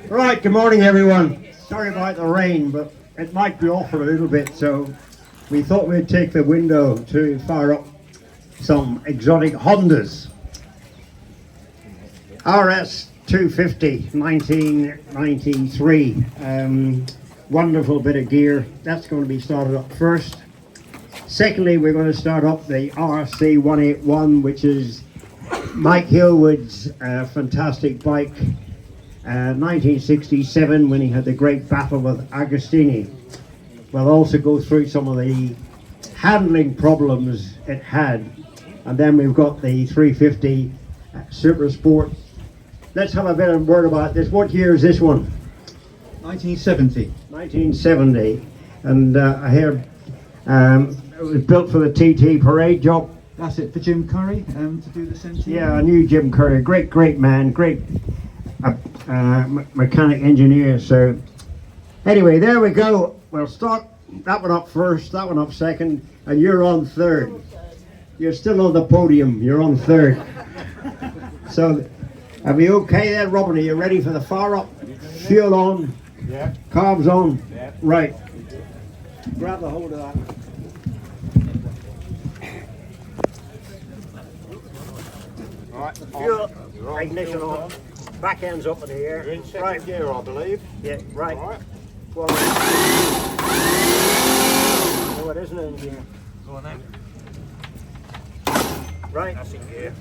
Right, good morning everyone. Sorry about the rain, but it might be off for a little bit, so we thought we'd take the window to fire up some exotic Hondas. RS 250 1993. Wonderful bit of gear. That's going to be started up first. Secondly, we're going to start up the RC 181, which is Mike Hailwood's fantastic bike. 1967, when he had the great battle with Agostini. We'll also go through some of the handling problems it had. And then we've got the 350 Supersport. Let's have a bit of word about this. What year is this one? 1970. 1970. And I hear it was built for the TT parade job. That's it, for Jim Curry to do the centenary. Yeah, I knew Jim Curry. Great man. Great mechanic engineer. So anyway, there we go. We'll start that one up first, that one up second, and you're on third. You're still on the podium. You're on third. So are we okay then, Robin? Are you ready for the fire up? Fuel on. Yeah. Carbs on. Yeah. Right. Grab the hold of that. Right. Fuel, ignition on. Back ends up in the air. You're in second Right. gear, I believe. Yeah, right. Right. Well, no, it isn't in gear. Go on then. Right. That's in gear.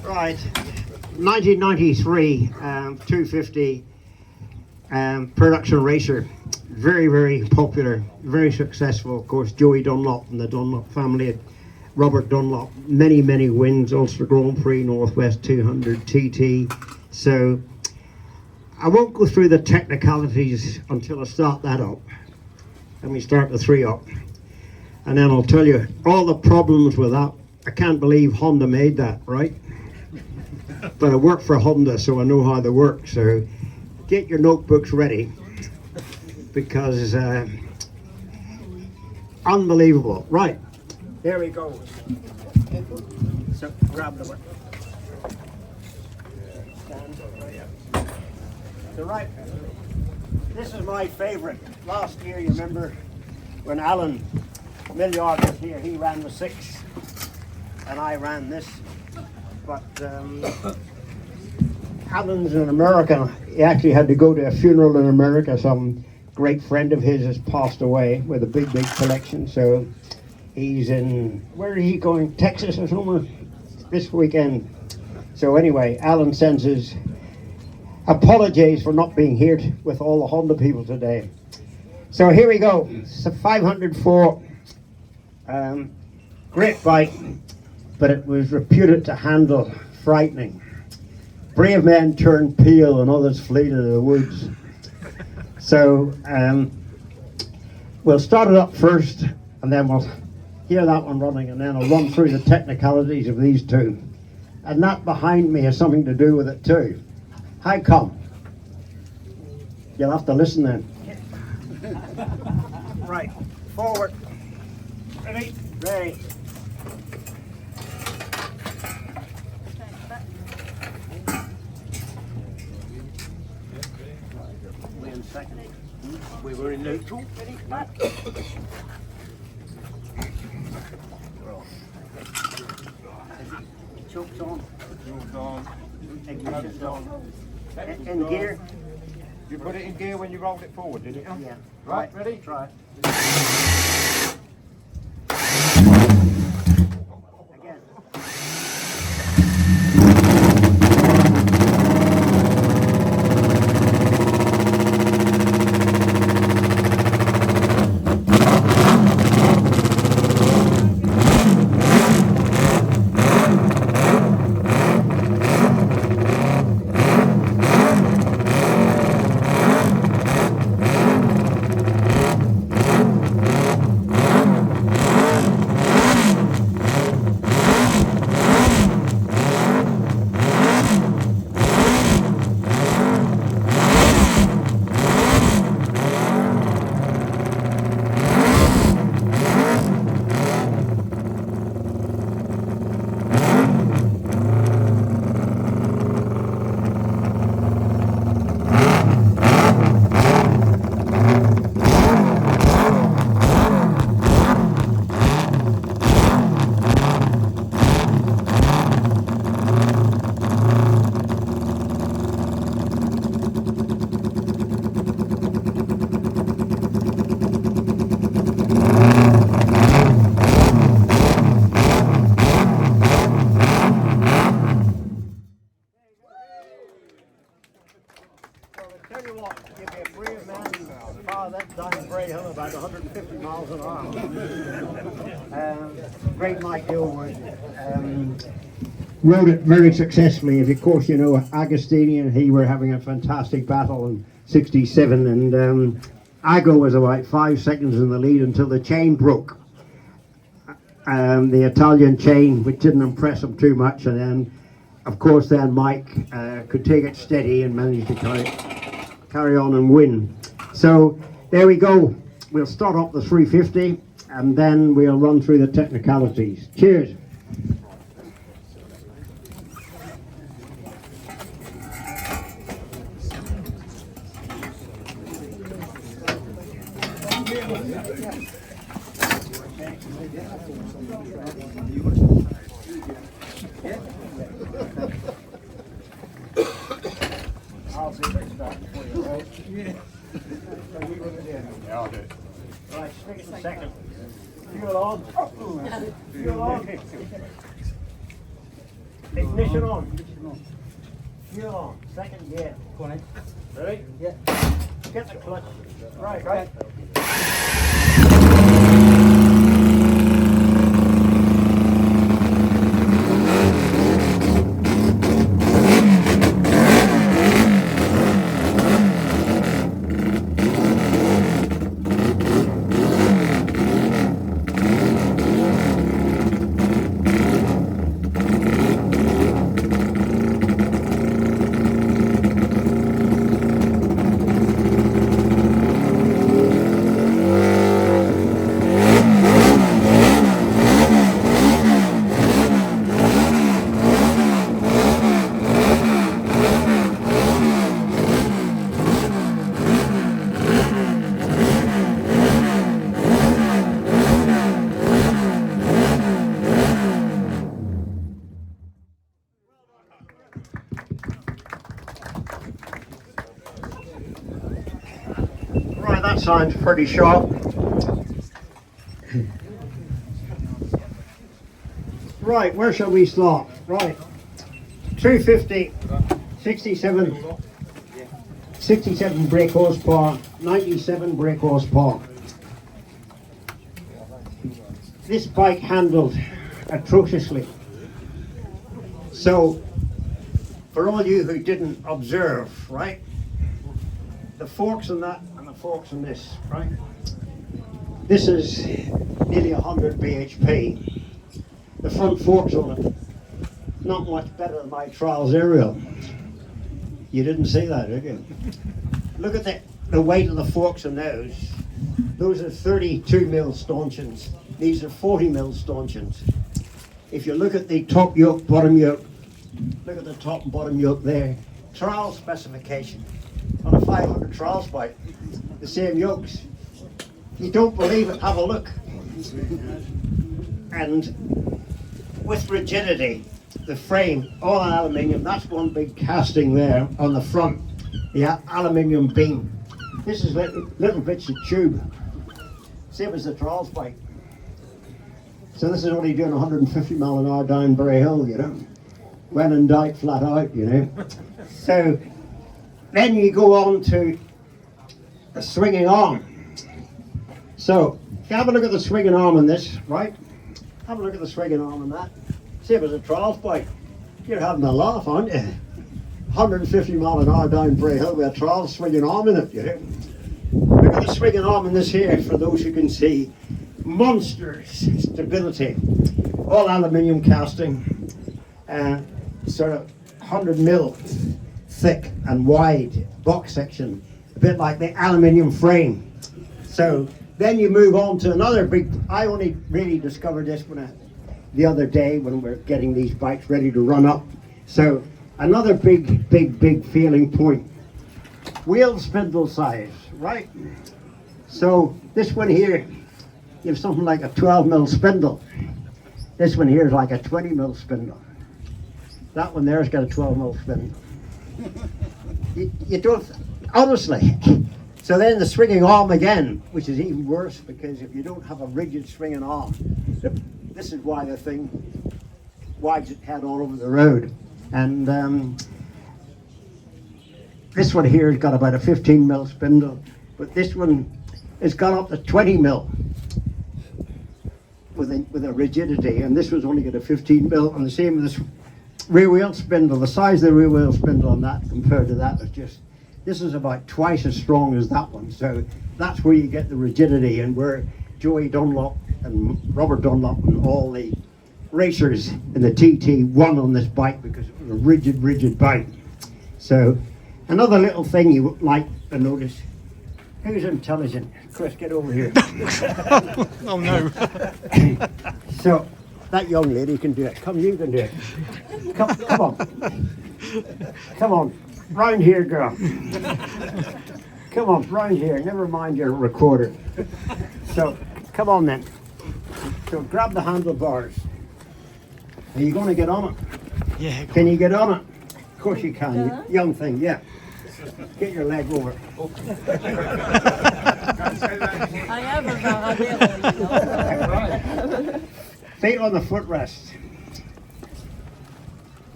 Right, 1993 250 production racer, very popular, very successful. Of course, Joey Dunlop and the Dunlop family, Robert Dunlop, many wins, Ulster Grand Prix, Northwest 200 TT. So I won't go through the technicalities until I start that up. Let me start the 3 up, and then I'll tell you all the problems with that. I can't believe Honda made that, right? But I work for Honda, so I know how they work. So get your notebooks ready, because unbelievable. Right, here we go. So grab the one. So right, this is my favorite. Last year, you remember when Alan Miller was here, he ran the 6 and I ran this. But Alan's an American. He actually had to go to a funeral in America. Some great friend of his has passed away with a big collection. So he's in, where is he going? Texas or somewhere this weekend. So anyway, Alan sends his apologies for not being here with all the Honda people today. So here we go. It's a 504 great bike, but it was reputed to handle frightening. Brave men turned pale and others flee to the woods. So we'll start it up first, and then we'll hear that one running, and then I'll run through the technicalities of these two. And that behind me has something to do with it too. How come? You'll have to listen then. Right, forward. Ready? Ready. We were in neutral. Ready? Back. Chokes on. Chokes on. Ignition's on. In on. gear. You put it in gear when you rolled it forward, didn't you? Yeah. Right, ready? Try. Again. Tell you what, you'd be a brave man to fire that down Bray Hill about 150 miles an hour. Great Mike Hailwood rode it very successfully. Of course, you know, Agostini and he were having a fantastic battle in '67, and Ago was about 5 seconds in the lead until the chain broke. The Italian chain, which didn't impress him too much, and then, of course, then Mike could take it steady and managed to carry on and win. So there we go. We'll start up the 350 and then we'll run through the technicalities. Cheers. I'll see if I start for you, right? Yeah. Yeah, I'll do it. Right, stick it in a second. Fuel on. Fuel on. Ignition on. Fuel on. Second gear. Go on in. Ready? Yeah. Get the clutch. Right, right. Right, that sounds pretty sharp. Right, where shall we start? Right, 250, 67 brake horsepower, 97 brake horsepower. This bike handled atrociously. So, for all you who didn't observe, right, the forks in that and the forks in this, right? This is nearly 100 bhp. The front forks on it, not much better than my Trials Aerial. You didn't see that, did you? Look at the weight of the forks in those. Those are 32 mil stanchions. These are 40 mil stanchions. If you look at the top yoke, bottom yoke, look at the top and bottom yoke there. Trial specification on a 500 trials bike. the same yokes. You don't believe it, have a look. And with rigidity, the frame, all aluminium, that's one big casting there on the front, the aluminium beam. This is little bits of tube, same as the Charles bike. So this is only doing 150 mile an hour down Bray Hill, you know. When in doubt, flat out, you know. So then you go on to a swinging arm. So if you have a look at the swinging arm on this, right? Have a look at the swinging arm on that. Same as a Charles bike. You're having a laugh, aren't you? 150 mile an hour down Bray Hill with a Charles swinging arm in it, you know. Look at the swinging arm in this here, for those who can see. Monster stability. All aluminium casting. Sort of 100 mil thick and wide box section. A bit like the aluminium frame. So then you move on to another big, I only really discovered this the other day when we're getting these bikes ready to run up. So another big feeling point. Wheel spindle size, right? So this one here, you have something like a 12 mil spindle. This one here is like a 20 mil spindle. That one there's got a 12 mil spindle. You don't, honestly. So then the swinging arm again, which is even worse, because if you don't have a rigid swinging arm, this is why the thing wags its head all over the road. And this one here has got about a 15 mil spindle, but this one has gone up to 20 mil with a rigidity, and this one's only got a 15 mil, and the same with this rear wheel spindle. The size of the rear wheel spindle on that compared to that is just, this is about twice as strong as that one. So that's where you get the rigidity, and where Joey Dunlop and Robert Dunlop and all the racers in the TT won on this bike, because it was a rigid bike. So another little thing you would like to notice, who's intelligent? Chris, get over here. Oh no. So that young lady can do it. Come, you can do it. Come on. Come on. Round here, girl. Come on, round here. Never mind your recorder. So, come on then. So grab the handlebars. Are you going to get on it? Yeah. Can you get on it? Of course you can. You young thing, yeah. Get your leg over. I am about a Feet on the footrest.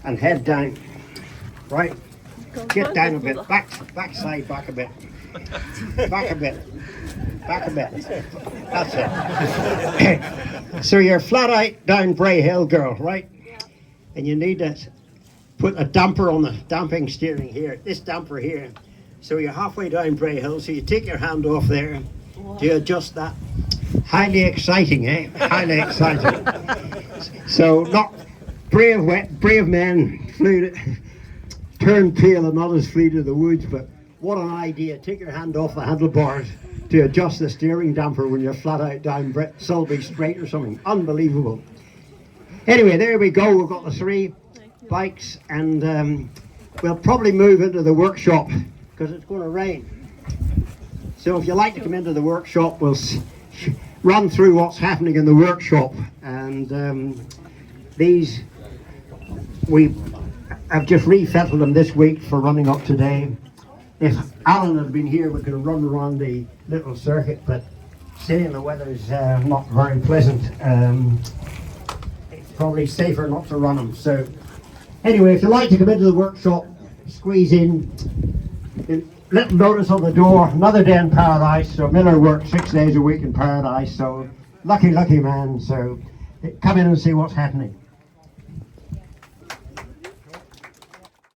And head down. Right? Get down a bit. Back side, back a bit. Back a bit. Back a bit. That's it. So you're flat out down Bray Hill, girl, right? Yeah. And you need to put a damper on the damping steering here, this damper here. So you're halfway down Bray Hill, so you take your hand off there to adjust that. Highly exciting, eh? Highly exciting. So not brave men flew to, turned pale and not as flew to the woods, but what an idea. Take your hand off the handlebars to adjust the steering damper when you're flat out down Selby Straight or something. Unbelievable. Anyway, there we go. We've got the three bikes, and we'll probably move into the workshop because it's going to rain. So if you like to come into the workshop, we'll run through what's happening in the workshop. And these, we have just refettled them this week for running up today. If Alan had been here, we could have run around the little circuit, but seeing the weather's not very pleasant, it's probably safer not to run them. So anyway, if you like to come into the workshop, squeeze in. Little notice on the door, another day in paradise. So Miller works 6 days a week in paradise, so lucky man. So come in and see what's happening.